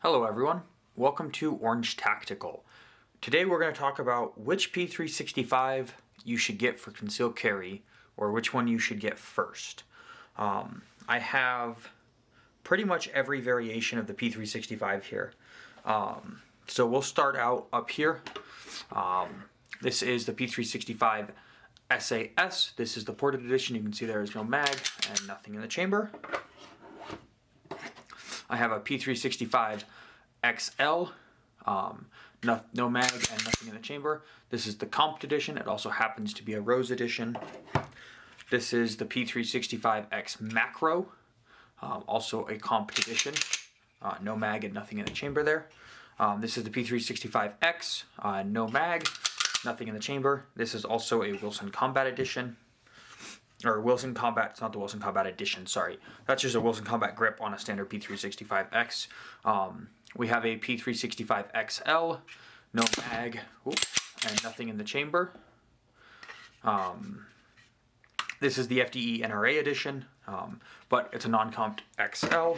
Hello everyone, welcome to Orange Tactical. Today we're going to talk about which P365 you should get for concealed carry, or which one you should get first. I have pretty much every variation of the P365 here. So we'll start out up here. This is the P365 SAS. This is the ported edition. You can see there is no mag and nothing in the chamber. I have a P365 XL, no mag and nothing in the chamber. This is the Comp edition. It also happens to be a Rose edition. This is the P365 X-Macro, also a Comp edition. No mag and nothing in the chamber there. This is the P365X, no mag, nothing in the chamber. This is also a Wilson Combat edition. Or Wilson Combat, it's not the Wilson Combat edition, sorry. That's just a Wilson Combat grip on a standard P365X. We have a P365XL, no mag, and nothing in the chamber. This is the FDE NRA edition, but it's a non-comp XL.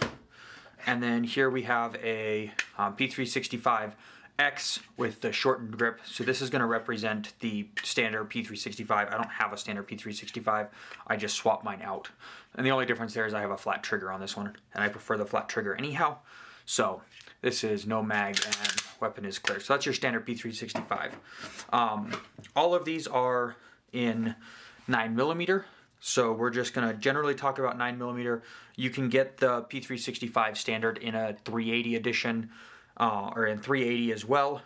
And then here we have a P365X with the shortened grip. So this is going to represent the standard P365. I don't have a standard P365. I just swap mine out. And the only difference there is I have a flat trigger on this one, and I prefer the flat trigger anyhow. So this is no mag and weapon is clear. So that's your standard P365. All of these are in 9mm. So we're just going to generally talk about 9mm. You can get the P365 standard in a 380 edition, or in 380 as well,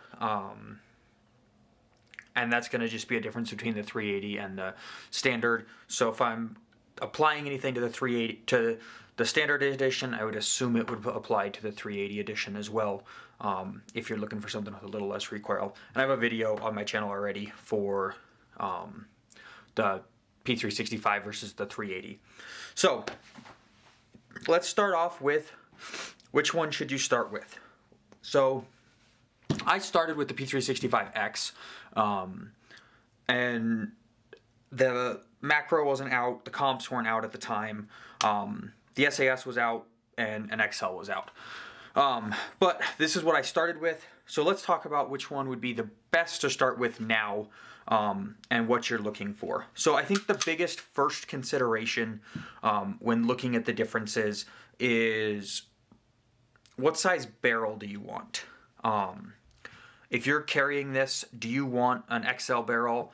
and that's going to just be a difference between the 380 and the standard. So if I'm applying anything to the 380 to the standard edition, I would assume it would apply to the 380 edition as well, if you're looking for something with a little less recoil. And I have a video on my channel already for the P365 versus the 380. So let's start off with which one should you start with. So I started with the P365X, and the macro wasn't out, the comps weren't out at the time, the SAS was out, and an XL was out. But this is what I started with, so let's talk about which one would be the best to start with now, and what you're looking for. So I think the biggest first consideration when looking at the differences is, what size barrel do you want? If you're carrying this, do you want an XL barrel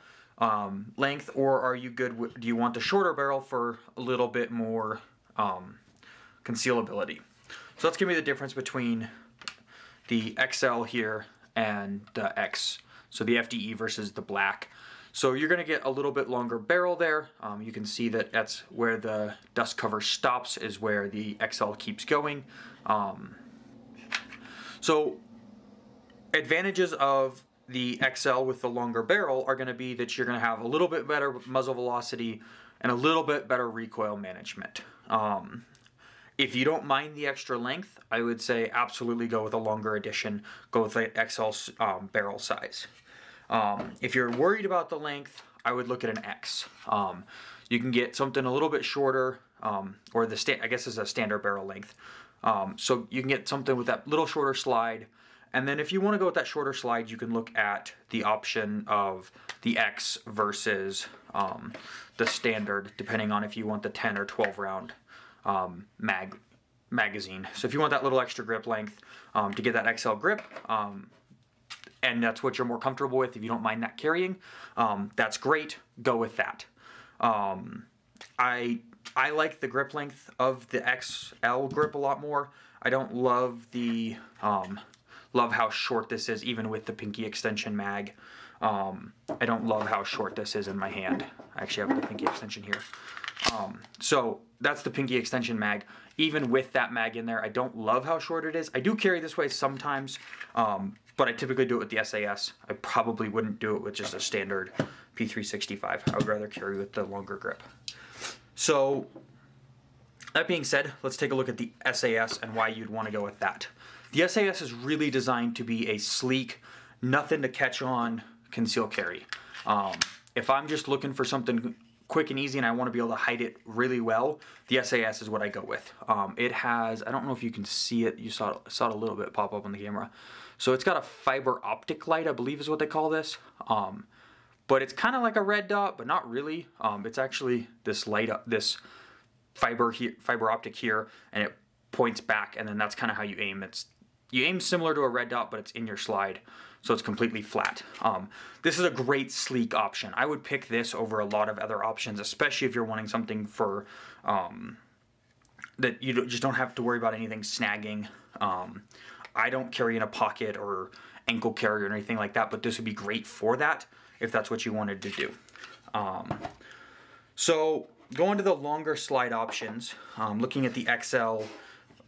length, or are you good with, do you want the shorter barrel for a little bit more concealability? So let's give me the difference between the XL here and the X. So the FDE versus the black. So you're going to get a little bit longer barrel there. You can see that that's where the dust cover stops, is where the XL keeps going. So advantages of the XL with the longer barrel are going to be that you're going to have a little bit better muzzle velocity and a little bit better recoil management. If you don't mind the extra length, I would say absolutely go with a longer edition. Go with the XL barrel size. If you're worried about the length, I would look at an X. You can get something a little bit shorter, or I guess it's a standard barrel length. So you can get something with that little shorter slide, and then if you want to go with that shorter slide, you can look at the option of the X versus the standard, depending on if you want the 10 or 12 round magazine. So if you want that little extra grip length to get that XL grip, and that's what you're more comfortable with, if you don't mind that carrying, that's great, go with that. I like the grip length of the XL grip a lot more. I don't love the love how short this is, even with the pinky extension mag. I don't love how short this is in my hand. I actually have the pinky extension here. So that's the pinky extension mag. Even with that mag in there, I don't love how short it is. I do carry this way sometimes, but I typically do it with the SAS. I probably wouldn't do it with just a standard P365. I would rather carry with the longer grip. So that being said, let's take a look at the SAS and why you'd want to go with that. The SAS is really designed to be a sleek, nothing to catch on conceal carry. If I'm just looking for something quick and easy and I want to be able to hide it really well, the SAS is what I go with. It has, I don't know if you can see it, you saw it a little bit pop up on the camera. So it's got a fiber optic light, I believe is what they call this. But it's kind of like a red dot, but not really. It's actually this light up, this fiber optic here, and it points back, and then that's kind of how you aim. You aim similar to a red dot, but it's in your slide, so it's completely flat. This is a great sleek option. I would pick this over a lot of other options, especially if you're wanting something for that you just don't have to worry about anything snagging. I don't carry in a pocket or ankle carry or anything like that, but this would be great for that if that's what you wanted to do. So going to the longer slide options, looking at the XL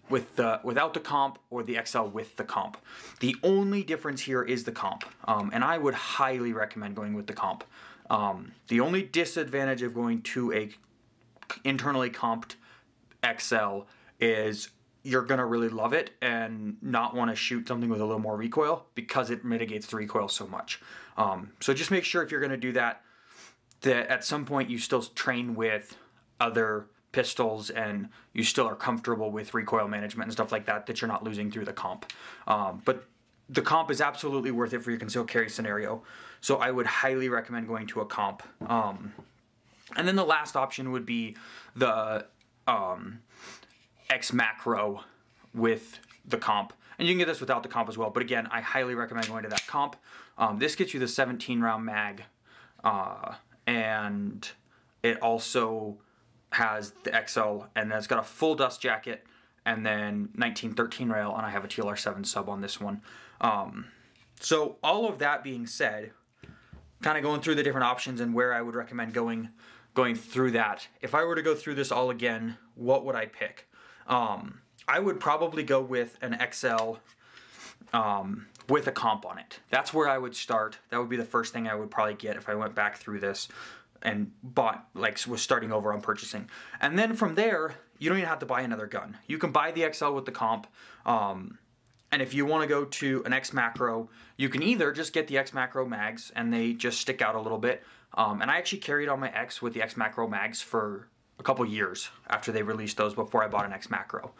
without the comp or the XL with the comp. The only difference here is the comp, and I would highly recommend going with the comp. The only disadvantage of going to a internally comped XL is you're gonna really love it and not want to shoot something with a little more recoil because it mitigates the recoil so much. So just make sure if you're gonna do that, that at some point you still train with other pistols and you still are comfortable with recoil management and stuff like that, that you're not losing through the comp. But the comp is absolutely worth it for your concealed carry scenario. So I would highly recommend going to a comp. And then the last option would be the X-Macro with the comp. And you can get this without the comp as well. But again, I highly recommend going to that comp. This gets you the 17 round mag. And it also has the XL, and then it's got a full dust jacket, and then 1913 rail, and I have a TLR7 sub on this one. So all of that being said, kind of going through the different options and where I would recommend going through that. If I were to go through this all again, what would I pick? I would probably go with an XL with a comp on it. That's where I would start. That would be the first thing I would probably get if I went back through this and was starting over on purchasing. And then from there, you don't even have to buy another gun. You can buy the XL with the comp, and if you want to go to an X-Macro, you can either just get the X-Macro mags, and they just stick out a little bit. And I actually carried on my X with the X-Macro mags for a couple years after they released those before I bought an X-Macro.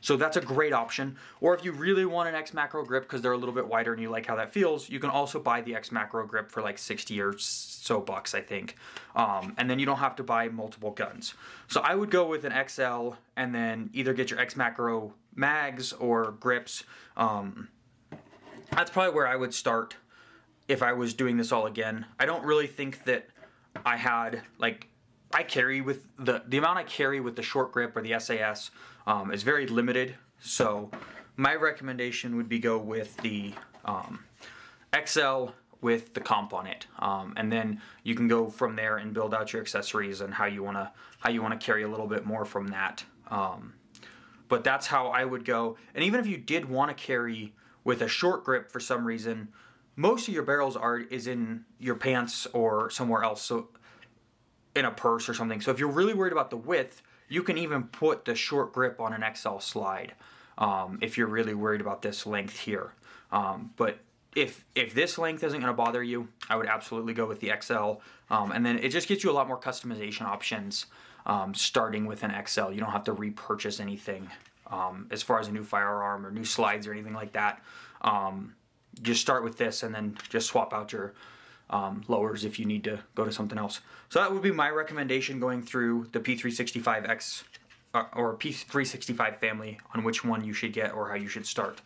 So that's a great option. Or if you really want an X-Macro grip because they're a little bit wider and you like how that feels, you can also buy the X-Macro grip for like 60 or so bucks, I think. And then you don't have to buy multiple guns. So I would go with an XL and then either get your X-Macro mags or grips. That's probably where I would start if I was doing this all again. I don't really think that I had, like, I carry with the amount I carry with the short grip or the SAS is very limited. So my recommendation would be go with the XL with the comp on it, and then you can go from there and build out your accessories and how you wanna carry a little bit more from that. But that's how I would go. And even if you did want to carry with a short grip for some reason, most of your barrels is in your pants or somewhere else. So in a purse or something. So if you're really worried about the width, you can even put the short grip on an XL slide if you're really worried about this length here. But if this length isn't going to bother you, I would absolutely go with the XL. And then it just gets you a lot more customization options starting with an XL. You don't have to repurchase anything as far as a new firearm or new slides or anything like that. Just start with this and then just swap out your lowers if you need to go to something else. So that would be my recommendation going through the P365 X or P365 family on which one you should get or how you should start.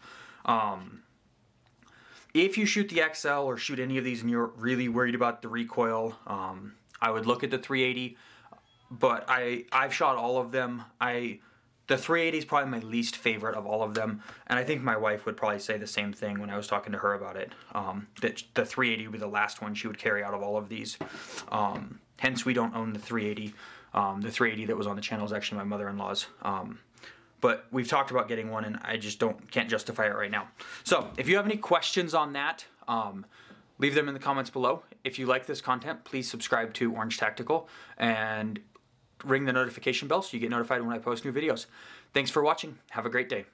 If you shoot the XL or shoot any of these and you're really worried about the recoil, I would look at the 380, but I've shot all of them. The 380 is probably my least favorite of all of them, and I think my wife would probably say the same thing when I was talking to her about it, that the 380 would be the last one she would carry out of all of these. Hence, we don't own the 380. The 380 that was on the channel is actually my mother-in-law's. But we've talked about getting one, and I just can't justify it right now. So, if you have any questions on that, leave them in the comments below. If you like this content, please subscribe to Orange Tactical, and ring the notification bell so you get notified when I post new videos. Thanks for watching. Have a great day.